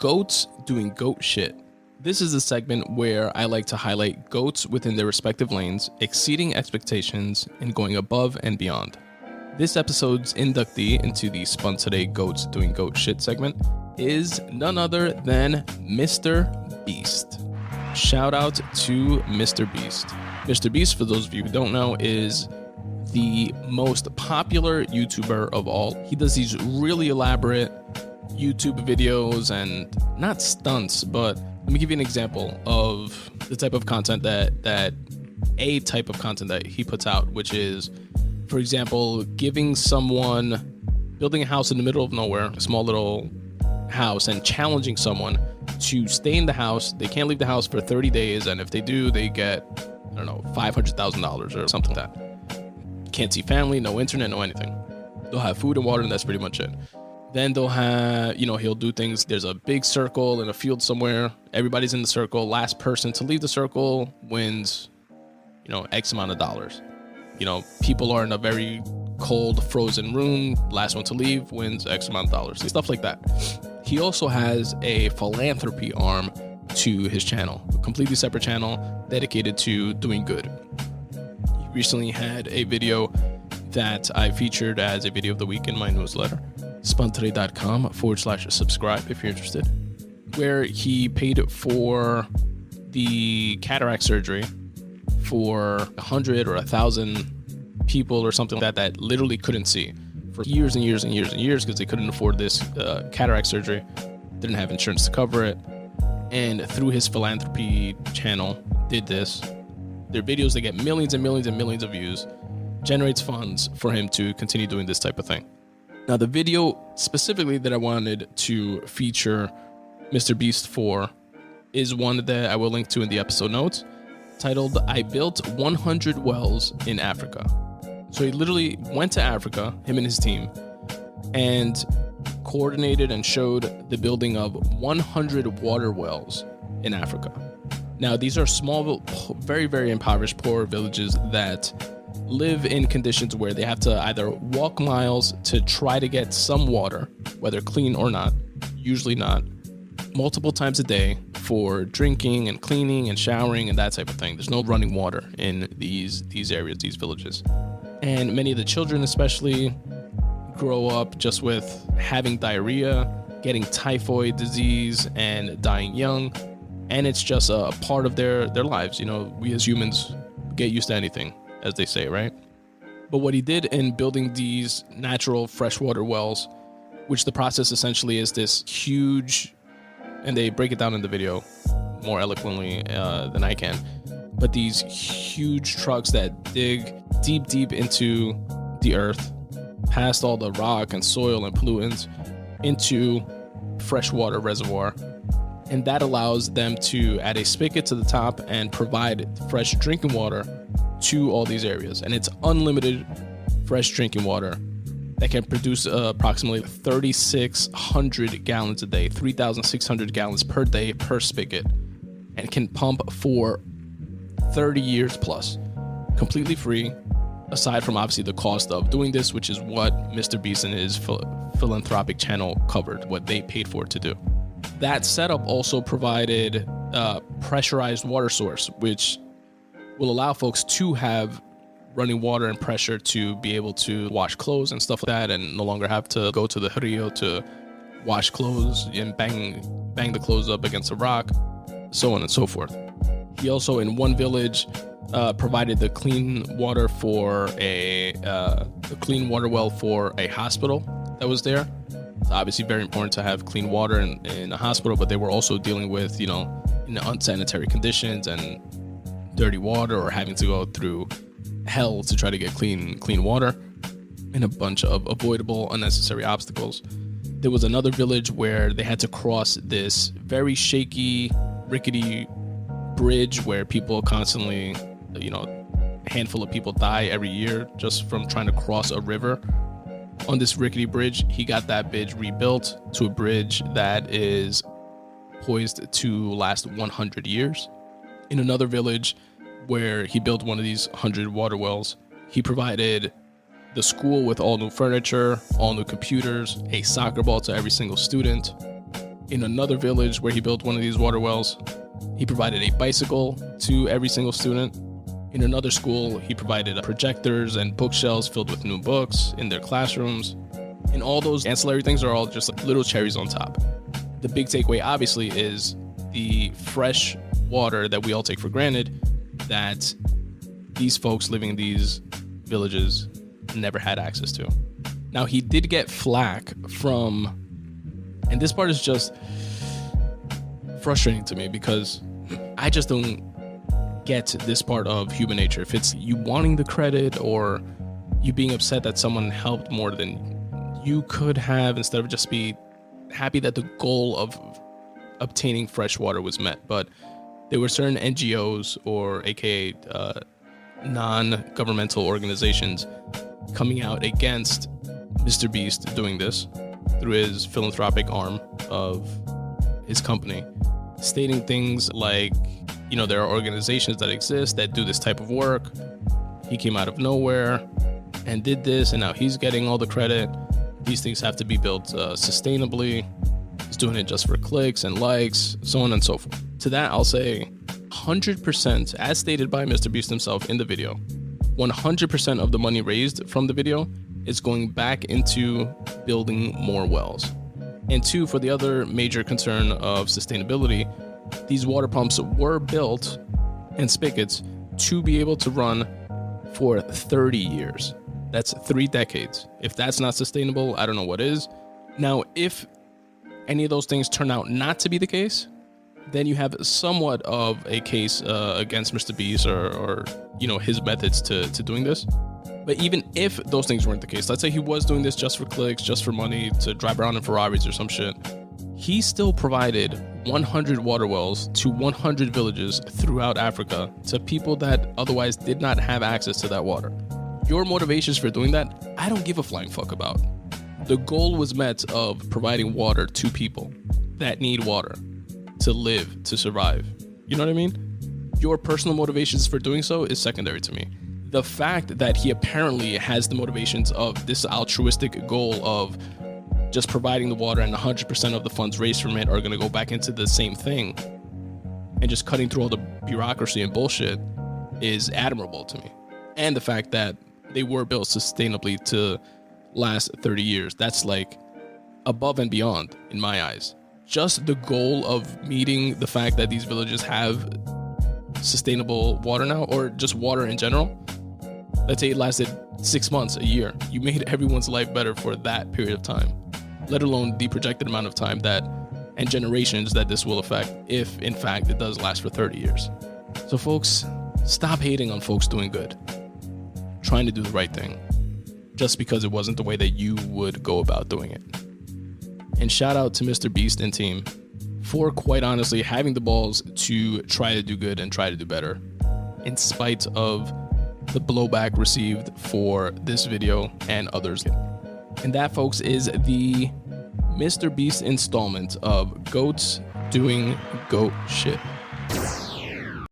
Goats doing goat shit. This is a segment where I like to highlight goats within their respective lanes, exceeding expectations and going above and beyond. This episode's inductee into the Spun Today Goats Doing Goat Shit segment is none other than Mr. Beast. Shout out to Mr. Beast. Mr. Beast, for those of you who don't know, is the most popular YouTuber of all. He does these really elaborate YouTube videos and not stunts, but let me give you an example of the type of content that he puts out, which is, for example, giving someone, building a house in the middle of nowhere, a small little house, and challenging someone to stay in the house. They can't leave the house for 30 days, and if they do, they get, $500,000 or something like that. Can't see family, no internet, no anything. They'll have food and water, and that's pretty much it. Then they'll have, he'll do things. There's a big circle in a field somewhere. Everybody's in the circle. Last person to leave the circle wins, X amount of dollars. People are in a very cold, frozen room. Last one to leave wins X amount of dollars. Stuff like that. He also has a philanthropy arm to his channel, a completely separate channel dedicated to doing good. He recently had a video that I featured as a video of the week in my newsletter, spuntoday.com/subscribe if you're interested, where he paid for the cataract surgery for 100 or 1,000 people or something like that literally couldn't see for years and years and years and years because they couldn't afford this cataract surgery, didn't have insurance to cover it, and through his philanthropy channel did this. Their videos, they get millions and millions and millions of views, generates funds for him to continue doing this type of thing. Now, the video specifically that I wanted to feature Mr. Beast for is one that I will link to in the episode notes, titled, "I Built 100 Wells in Africa." So he literally went to Africa, him and his team, and coordinated and showed the building of 100 water wells in Africa. Now, these are small, very, very impoverished, poor villages that live in conditions where they have to either walk miles to try to get some water, whether clean or not, usually not, multiple times a day for drinking and cleaning and showering and that type of thing. There's no running water in these areas, these villages. And many of the children especially grow up just with having diarrhea, getting typhoid disease, and dying young. And it's just a part of their lives. We as humans get used to anything, as they say, right? But what he did in building these natural freshwater wells, which the process essentially is this huge, and they break it down in the video more eloquently than I can, but these huge trucks that dig deep into the earth, past all the rock and soil and pollutants, into freshwater reservoir. And that allows them to add a spigot to the top and provide fresh drinking water to all these areas. And it's unlimited fresh drinking water that can produce approximately 3,600 gallons a day, 3,600 gallons per day per spigot, and can pump for 30 years plus, completely free, aside from obviously the cost of doing this, which is what Mr. Beast and his philanthropic channel covered, what they paid for it to do. That setup also provided a pressurized water source, which will allow folks to have running water and pressure to be able to wash clothes and stuff like that, and no longer have to go to the rio to wash clothes and bang the clothes up against a rock, so on and so forth. He also, in one village, provided the clean water for a water well for a hospital that was there. It's obviously very important to have clean water in a hospital, but they were also dealing with, unsanitary conditions and dirty water, or having to go through hell to try to get clean water, and a bunch of avoidable, unnecessary obstacles. There was another village where they had to cross this very shaky, rickety bridge where people constantly, a handful of people die every year just from trying to cross a river. On this rickety bridge, he got that bridge rebuilt to a bridge that is poised to last 100 years. In another village where he built one of these 100 water wells, he provided the school with all new furniture, all new computers, a soccer ball to every single student, In another village where he built one of these water wells, he provided a bicycle to every single student. In another school, he provided projectors and bookshelves filled with new books in their classrooms. And all those ancillary things are all just like little cherries on top. The big takeaway, obviously, is the fresh water that we all take for granted that these folks living in these villages never had access to. Now, he did get flack from, and this part is just frustrating to me because I just don't get this part of human nature. If it's you wanting the credit or you being upset that someone helped more than you could have, instead of just be happy that the goal of obtaining fresh water was met. But there were certain NGOs or AKA non-governmental organizations coming out against Mr. Beast doing this through his philanthropic arm of his company, stating things like, you know, there are organizations that exist that do this type of work. He came out of nowhere and did this, and now he's getting all the credit. These things have to be built sustainably. He's doing it just for clicks and likes, so on and so forth. To that, I'll say 100%, as stated by Mr. Beast himself in the video, 100% of the money raised from the video is going back into building more wells. And two, for the other major concern of sustainability, these water pumps were built and spigots to be able to run for 30 years. That's 3 decades. If that's not sustainable, I don't know what is. Now, if any of those things turn out not to be the case, then you have somewhat of a case against Mr. Beast or you know, his methods to doing this. But even if those things weren't the case, let's say he was doing this just for clicks, just for money, to drive around in Ferraris or some shit, he still provided 100 water wells to 100 villages throughout Africa to people that otherwise did not have access to that water. Your motivations for doing that, I don't give a flying fuck about. The goal was met of providing water to people that need water to live, to survive. You know what I mean? Your personal motivations for doing so is secondary to me. The fact that he apparently has the motivations of this altruistic goal of just providing the water and 100% of the funds raised from it are going to go back into the same thing and just cutting through all the bureaucracy and bullshit is admirable to me. And the fact that they were built sustainably to last 30 years, that's like above and beyond in my eyes. Just the goal of meeting the fact that these villages have sustainable water now, or just water in general. Let's say it lasted 6 months, a year. You made everyone's life better for that period of time, let alone the projected amount of time that and generations that this will affect if in fact it does last for 30 years. So folks, stop hating on folks doing good, trying to do the right thing, just because it wasn't the way that you would go about doing it. And shout out to Mr. Beast and team for quite honestly having the balls to try to do good and try to do better, in spite of the blowback received for this video and others. And that, folks, is the Mr. Beast installment of Goats Doing Goat Shit.